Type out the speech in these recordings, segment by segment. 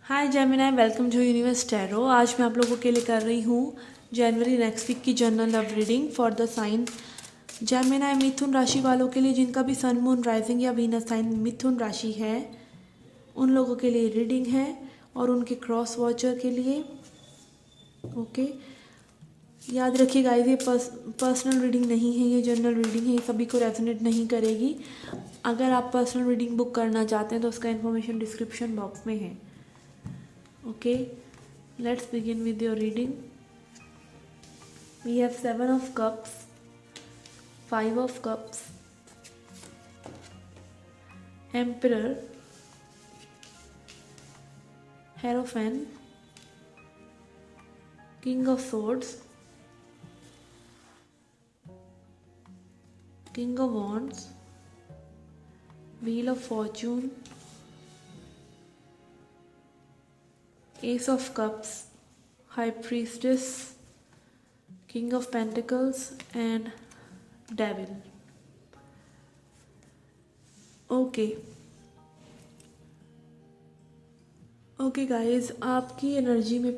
Hi Gemini, welcome to universe tarot. आज मैं आप लोगों के लिए कर रही हूँ जनवरी नेक्स्ट वीक की general love reading for the sign Gemini. मिथुन राशि वालों के लिए जिनका भी सन मून राइजिंग या वीनस साइन मिथुन राशि है उन लोगों के लिए रीडिंग है और उनके क्रॉस वॉचर के लिए। ओके, याद रखिए गाइस, ये पर्सनल रीडिंग नहीं है, ये जनरल रीडिंग है, ये सभी को रेजोनेट नहीं करेगी। अगर आप पर्सनल रीडिंग बुक करना चाहते हैं तो उसका इन्फॉर्मेशन डिस्क्रिप्शन बॉक्स में है। Okay, let's begin with your reading. We have 7 of cups, 5 of cups, emperor, hierophant, king of swords, king of wands, wheel of fortune, ace of cups, high priestess, king of pentacles and devil. Okay guys, आपकी energy में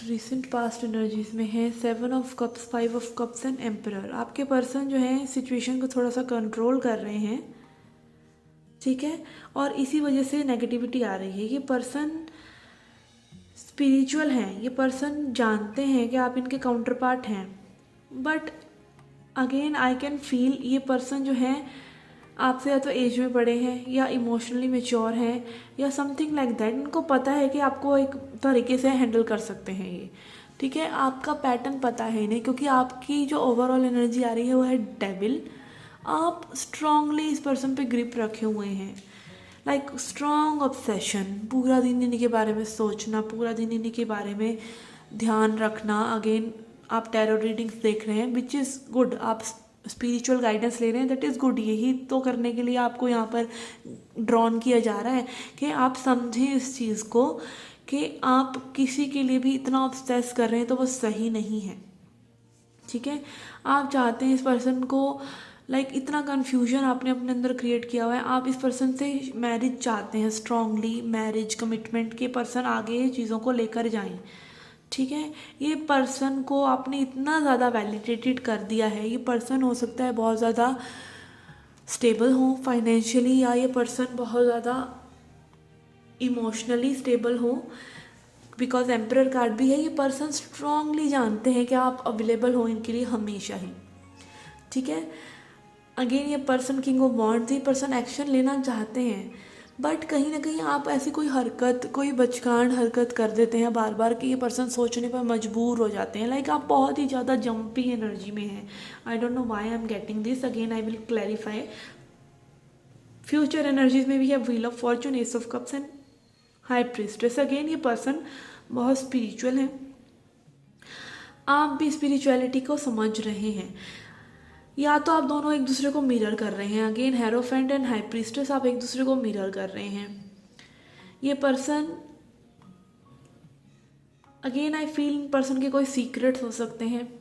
recent past energies में है 7 of cups, 5 of cups and emperor. आपके person जो है situation को थोड़ा सा कंट्रोल कर रहे हैं, ठीक है, और इसी वजह से नेगेटिविटी आ रही है। ये पर्सन स्पिरिचुअल हैं, ये पर्सन जानते हैं कि आप इनके काउंटर पार्ट हैं, but again I can feel ये पर्सन जो है आपसे या तो एज में बड़े हैं या इमोशनली मेच्योर हैं या समथिंग लाइक दैट। इनको पता है कि आपको एक तरीके से हैंडल कर सकते हैं ये, ठीक है। आपका पैटर्न पता है इन्हें, क्योंकि आपकी जो ओवरऑल एनर्जी आ रही है वो है डेविल। आप स्ट्रांगली इस पर्सन पे ग्रिप रखे हुए हैं, लाइक स्ट्रॉन्ग ऑब्सेशन, पूरा दिन इन्हीं के बारे में सोचना, पूरा दिन इन्हीं के बारे में ध्यान रखना। अगेन आप टैरो रीडिंग्स देख रहे हैं, विच इज़ गुड। आप स्पिरिचुअल गाइडेंस ले रहे हैं, दैट इज़ गुड। यही तो करने के लिए आपको यहाँ पर ड्रॉन किया जा रहा है कि आप समझें इस चीज़ को कि आप किसी के लिए भी इतना ऑब्सेस कर रहे हैं तो वो सही नहीं है, ठीक है। आप चाहते हैं इस पर्सन को, लाइक इतना कन्फ्यूजन आपने अपने अंदर क्रिएट किया हुआ है, आप इस पर्सन से मैरिज चाहते हैं, स्ट्रांगली मैरिज कमिटमेंट के पर्सन आगे चीज़ों को लेकर जाएं, ठीक है। ये पर्सन को आपने इतना ज़्यादा वैलिडेटेड कर दिया है। ये पर्सन हो सकता है बहुत ज़्यादा स्टेबल हो फाइनेंशियली, या ये पर्सन बहुत ज़्यादा इमोशनली स्टेबल हो, बिकॉज एम्परर कार्ड भी है। ये पर्सन स्ट्रांगली जानते हैं कि आप अवेलेबल हो इनके लिए हमेशा ही, ठीक है। अगेन ये पर्सन किंग ऑफ वॉन्ड्स, ये पर्सन एक्शन लेना चाहते हैं, बट कहीं ना कहीं आप ऐसी कोई बचकान हरकत कर देते हैं बार बार कि ये पर्सन सोचने पर मजबूर हो जाते हैं। लाइक आप बहुत ही ज़्यादा जंपी एनर्जी में हैं। I don't know why I am getting this. Again I will clarify. Future energies में भी है wheel of Fortune, S of cups and high priestess. Again ये पर्सन बहुत स्पिरिचुअल है, आप भी स्पिरिचुअलिटी को समझ रहे हैं, या तो आप दोनों एक दूसरे को मिरर कर रहे हैं। Again hierophant and high priestess, आप एक दूसरे को मिरर कर रहे हैं। ये person, again I feel person के कोई सीक्रेट्स हो सकते हैं।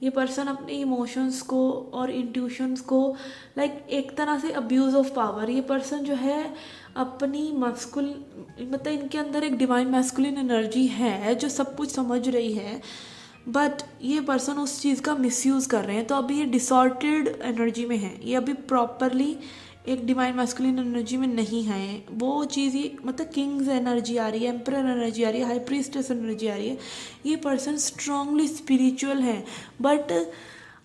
ये पर्सन अपने इमोशंस को और इंट्यूशंस को लाइक एक तरह से अब्यूज़ ऑफ पावर, ये पर्सन जो है अपनी मतलब इनके अंदर एक डिवाइन मैस्कुलिन एनर्जी है जो सब कुछ समझ रही है, बट ये पर्सन उस चीज़ का मिसयूज़ कर रहे हैं। तो अभी ये डिसऑर्टेड एनर्जी में है, ये अभी प्रॉपरली एक डिवाइन मैस्कुलिन एनर्जी में नहीं है। वो चीज़ ये मतलब किंग्स एनर्जी आ रही है, एम्परर एनर्जी आ रही है, हाई प्रीस्टेस एनर्जी आ रही है। ये पर्सन स्ट्रांगली स्पिरिचुअल है, बट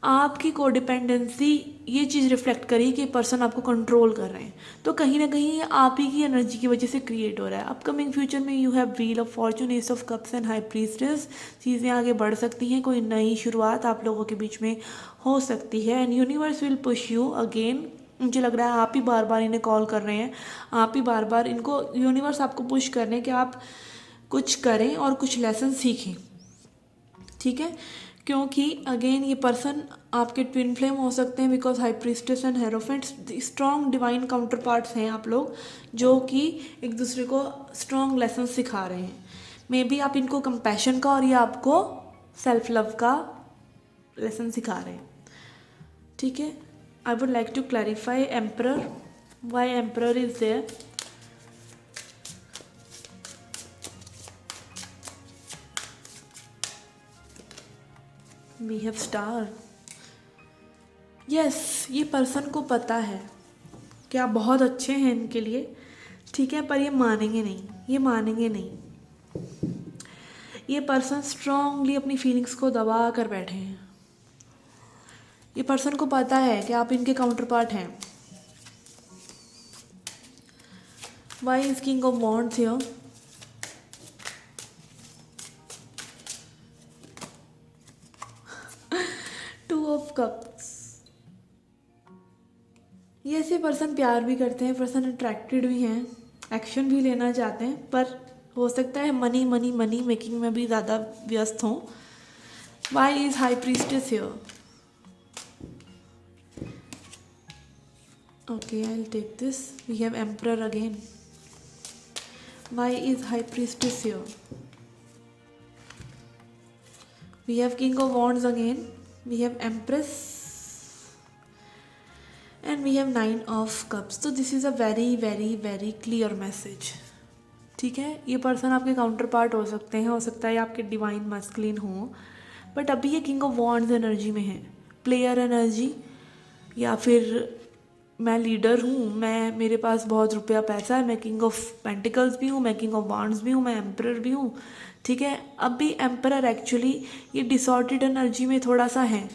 आपकी कोडिपेंडेंसी ये चीज़ रिफ्लेक्ट करी कि पर्सन आपको कंट्रोल कर रहे हैं। तो कहीं ना कहीं आप ही की एनर्जी की वजह से क्रिएट हो रहा है। अपकमिंग फ्यूचर में you have wheel of Fortune, S of cups and high priestess. चीज़ें आगे बढ़ सकती हैं, कोई नई शुरुआत आप लोगों के बीच में हो सकती है, and universe will push you again. मुझे लग रहा है आप ही बार बार इन्हें कॉल कर रहे हैं, आप ही बार बार इनको, यूनिवर्स आपको पुश कर रहे हैं कि आप कुछ करें और कुछ लेसन सीखें, ठीक है। क्योंकि अगेन ये पर्सन आपके ट्विन फ्लेम हो सकते हैं, because high priestess and hierophant strong divine counter parts हैं आप लोग, जो कि एक दूसरे को स्ट्रॉन्ग लेसन सिखा रहे हैं। मे बी आप इनको कंपैशन का और ये आपको सेल्फ लव का लेसन सिखा रहे हैं, ठीक है। I would like to clarify emperor, why emperor is there. We have star. Yes, ये पर्सन को पता है कि आप बहुत अच्छे हैं इनके लिए, ठीक है, पर ये मानेंगे नहीं, ये मानेंगे नहीं। ये पर्सन स्ट्रांगली अपनी फीलिंग्स को दबा कर बैठे हैं। ये पर्सन को पता है कि आप इनके काउंटर पार्ट हैं। Why is king of wands here? Two of cups. ये ऐसे पर्सन प्यार भी करते हैं, पर्सन अट्रैक्टेड भी हैं, एक्शन भी लेना चाहते हैं, पर हो सकता है मनी मनी मनी मेकिंग में भी ज़्यादा व्यस्त हों। Why is high priestess here? Okay, I will take this. We have emperor again. Why is high priestess here? We have king of wands again. We have empress and we have 9 of cups. तो this is a very very very clear message, ठीक है। ये person आपके counter part हो सकते हैं, हो सकता है आपके डिवाइन मस्कुलिन हो, बट अभी ये किंग ऑफ वॉन्ड्स एनर्जी में है, प्लेयर एनर्जी, या फिर मैं लीडर हूँ, मैं मेरे पास बहुत रुपया पैसा है, मैं किंग ऑफ पेंटिकल्स भी हूँ, मैं किंग ऑफ वॉन्ड्स भी हूँ, मैं एम्परर भी हूँ, ठीक है। अभी एम्परर एक्चुअली ये डिसऑर्डेड एनर्जी में थोड़ा सा है,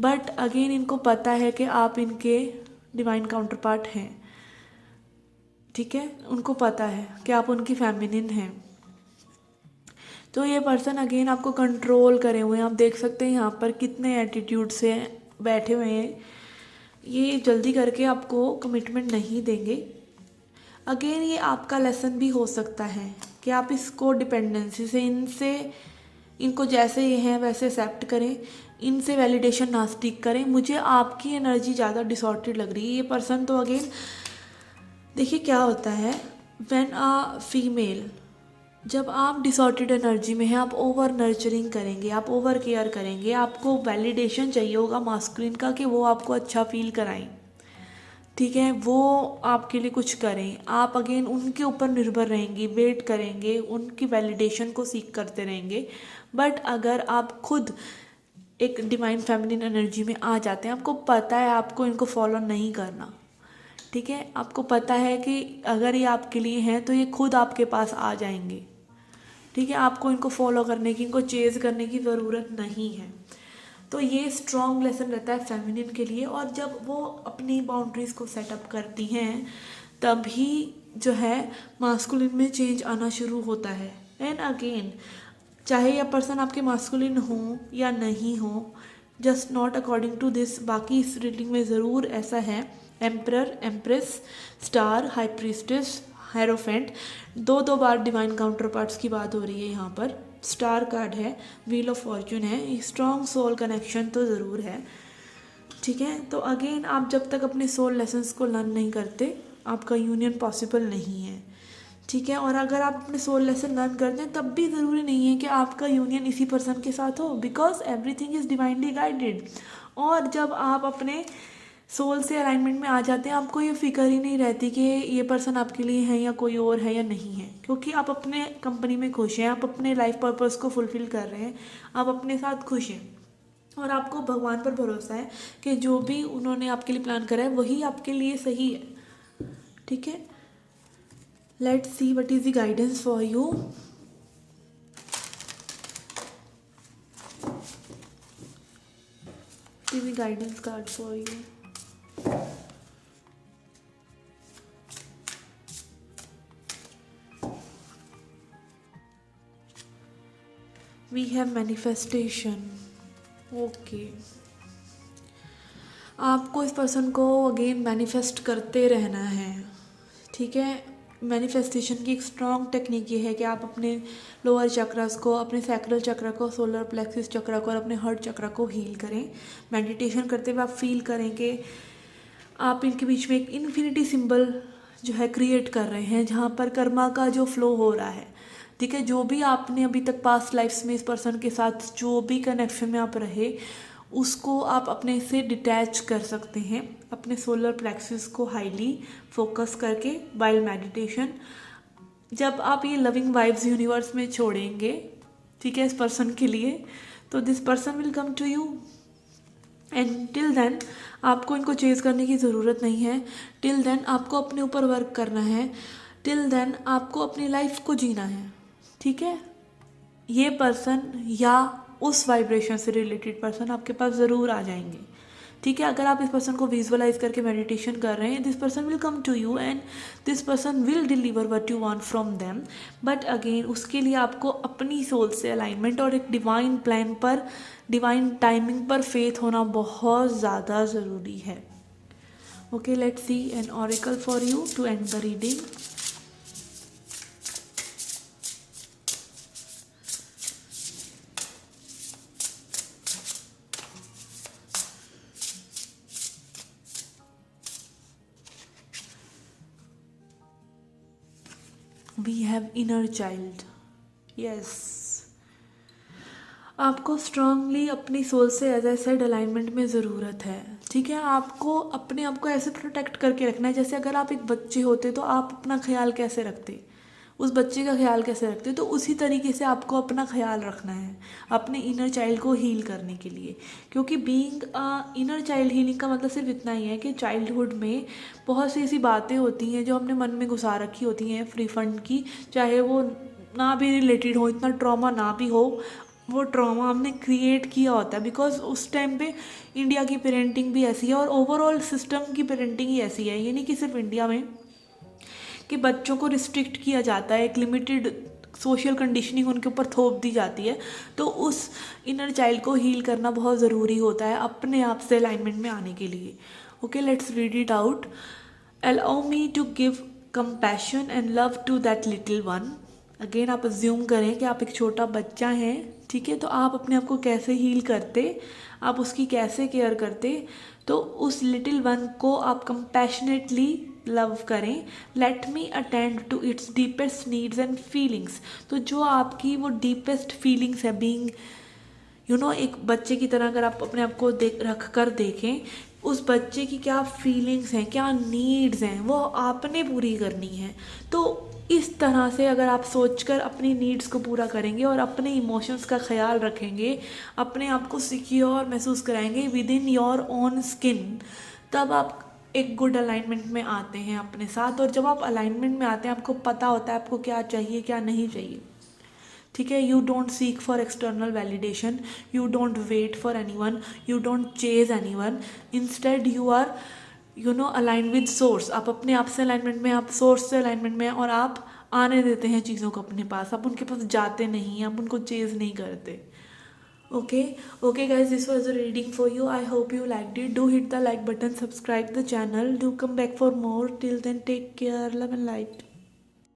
बट अगेन इनको पता है कि आप इनके डिवाइन काउंटर पार्ट हैं, ठीक है। उनको पता है कि आप उनकी फेमिनिन हैं। तो ये पर्सन अगेन आपको कंट्रोल करे हुए हैं। आप देख सकते हैं यहाँ पर कितने एटीट्यूड से बैठे हुए हैं। ये जल्दी करके आपको कमिटमेंट नहीं देंगे। अगेन ये आपका लेसन भी हो सकता है कि आप इसको डिपेंडेंसी से इनको जैसे ये हैं वैसे एक्सेप्ट करें, इनसे वैलिडेशन ना सीख करें। मुझे आपकी एनर्जी ज़्यादा डिसऑर्डेड लग रही है। ये पर्सन तो अगेन देखिए क्या होता है, व्हेन अ फीमेल, जब आप डिसऑर्डेड एनर्जी में हैं, आप ओवर नर्चरिंग करेंगे, आप ओवर केयर करेंगे, आपको वैलिडेशन चाहिए होगा मास्कुलिन का कि वो आपको अच्छा फील कराएं, ठीक है, वो आपके लिए कुछ करें। आप अगेन उनके ऊपर निर्भर रहेंगे, वेट करेंगे, उनकी वैलिडेशन को सीख करते रहेंगे। बट अगर आप खुद एक डिवाइन फेमिनिन एनर्जी में आ जाते हैं, आपको पता है आपको इनको फॉलो नहीं करना, ठीक है, आपको पता है कि अगर ये आपके लिए हैं तो ये खुद आपके पास आ जाएंगे, ठीक है, आपको इनको फॉलो करने की, इनको चेज़ करने की ज़रूरत नहीं है। तो ये स्ट्रॉन्ग लेसन रहता है फेमिनिन के लिए। और जब वो अपनी बाउंड्रीज़ को सेटअप करती हैं तभी जो है मास्कुलिन में चेंज आना शुरू होता है। एंड अगेन चाहे यह पर्सन आपके मास्कुलिन हो या नहीं हो, just not according to this, बाकी इस रीडिंग में ज़रूर ऐसा है। Emperor, empress, star, high priestess, hierophant, दो बार डिवाइन काउंटर पार्ट्स की बात हो रही है यहाँ पर। स्टार कार्ड है, व्हील ऑफ फॉर्चून है, स्ट्रॉन्ग सोल कनेक्शन तो ज़रूर है, ठीक है। तो अगेन आप जब तक अपने सोल लेसन्स को लर्न नहीं करते आपका यूनियन पॉसिबल नहीं है, ठीक है। और अगर आप अपने सोल लेसन लर्न करते हैं तब भी ज़रूरी नहीं है कि आपका यूनियन इसी पर्सन के साथ हो, because everything is divinely guided. और जब आप अपने सोल से अलाइनमेंट में आ जाते हैं, आपको ये फिक्र ही नहीं रहती कि ये पर्सन आपके लिए है या कोई और है या नहीं है, क्योंकि आप अपने कंपनी में खुश हैं, आप अपने लाइफ पर्पस को फुलफिल कर रहे हैं, आप अपने साथ खुश हैं, और आपको भगवान पर भरोसा है कि जो भी उन्होंने आपके लिए प्लान करा है वही आपके लिए सही है, ठीक है। Let's see what is the guidance for you. Is the guidance card for you. We have manifestation. Okay, आपको इस पर्सन को अगेन मैनिफेस्ट करते रहना है, ठीक है। मैनिफेस्टेशन की एक स्ट्रॉन्ग टेक्निक ये है कि आप अपने लोअर चक्रास को, अपने सैक्रल चक्र को, सोलर प्लेक्सिस चक्र को और अपने हार्ट चक्र को हील करें। मेडिटेशन करते हुए आप फील करें कि आप इनके बीच में एक इन्फिनिटी सिंबल जो है क्रिएट कर रहे हैं, जहाँ पर कर्मा का जो फ्लो हो रहा है, ठीक है। जो भी आपने अभी तक पास्ट लाइफ्स में इस पर्सन के साथ जो भी कनेक्शन में आप रहे, उसको आप अपने से डिटैच कर सकते हैं अपने सोलर प्लेक्सिस को हाईली फोकस करके वाइल मेडिटेशन। जब आप ये लविंग वाइब्स यूनिवर्स में छोड़ेंगे, ठीक है, इस पर्सन के लिए, तो this person will come to you and till then आपको इनको चेज करने की ज़रूरत नहीं है। टिल देन आपको अपने ऊपर वर्क करना है। टिल देन आपको अपनी लाइफ को जीना है, ठीक है। ये पर्सन या उस वाइब्रेशन से रिलेटेड पर्सन आपके पास ज़रूर आ जाएंगे, ठीक है। अगर आप इस पर्सन को विजुअलाइज करके मेडिटेशन कर रहे हैं, this person will come to you and this person will deliver what you want from them. But again उसके लिए आपको अपनी सोल से अलाइनमेंट और एक डिवाइन प्लान पर, डिवाइन टाइमिंग पर फेथ होना बहुत ज़्यादा ज़रूरी है। Okay, let's see an oracle for you to end the reading. We have inner child. Yes. आपको स्ट्रांगली अपनी सोल से एज आई सेड अलाइनमेंट में ज़रूरत है, ठीक है। आपको अपने आप को ऐसे प्रोटेक्ट करके रखना है जैसे अगर आप एक बच्चे होते तो आप अपना ख्याल कैसे रखते, उस बच्चे का ख्याल कैसे रखते, तो उसी तरीके से आपको अपना ख्याल रखना है अपने इनर चाइल्ड को हील करने के लिए। क्योंकि बीइंग इनर चाइल्ड हीलिंग का मतलब सिर्फ इतना ही है कि चाइल्डहुड में बहुत सी ऐसी बातें होती हैं जो हमने मन में घुसा रखी होती हैं फ्री फंड की, चाहे वो ना भी रिलेटेड हो, इतना ट्रॉमा ना भी हो, वो ट्रॉमा हमने क्रिएट किया होता है। बिकॉज उस टाइम पे इंडिया की पेरेंटिंग भी ऐसी है और ओवरऑल सिस्टम की पेरेंटिंग ही ऐसी है, ये नहीं कि सिर्फ इंडिया में, कि बच्चों को रिस्ट्रिक्ट किया जाता है, एक लिमिटेड सोशल कंडीशनिंग उनके ऊपर थोप दी जाती है। तो उस इनर चाइल्ड को हील करना बहुत ज़रूरी होता है अपने आप से अलाइनमेंट में आने के लिए। Okay, let's read it out. Allow me to give compassion and love to that little one. Again आप अज्यूम करें कि आप एक छोटा बच्चा हैं, ठीक है। तो आप अपने आप को कैसे हील करते, आप उसकी कैसे केयर करते, तो उस लिटिल वन को आप कंपैशनेटली लव करें। Let me attend to its deepest needs and feelings. तो जो आपकी वो डीपेस्ट फीलिंग्स है, बीइंग एक बच्चे की तरह अगर आप अपने आप को रख कर देखें, उस बच्चे की क्या फीलिंग्स हैं, क्या नीड्स हैं, वो आपने पूरी करनी है। तो इस तरह से अगर आप सोचकर अपनी नीड्स को पूरा करेंगे और अपने इमोशंस का ख्याल रखेंगे, अपने आप को सिक्योर महसूस कराएंगे with in your own skin, तब आप एक गुड अलाइनमेंट में आते हैं अपने साथ। और जब आप अलाइनमेंट में आते हैं, आपको पता होता है आपको क्या चाहिए क्या नहीं चाहिए, ठीक है। You don't seek for external validation, you don't wait for anyone, you don't chase anyone. Instead you are align with source. आप अपने आप से अलाइनमेंट में, आप सोर्स से अलाइनमेंट में, और आप आने देते हैं चीज़ों को अपने पास, आप उनके पास जाते नहीं, आप उनको चेज नहीं करते। Okay guys, this was a reading for you. I hope you liked it. Do hit the like button, subscribe the channel, do come back for more. Till then, take care, love and light.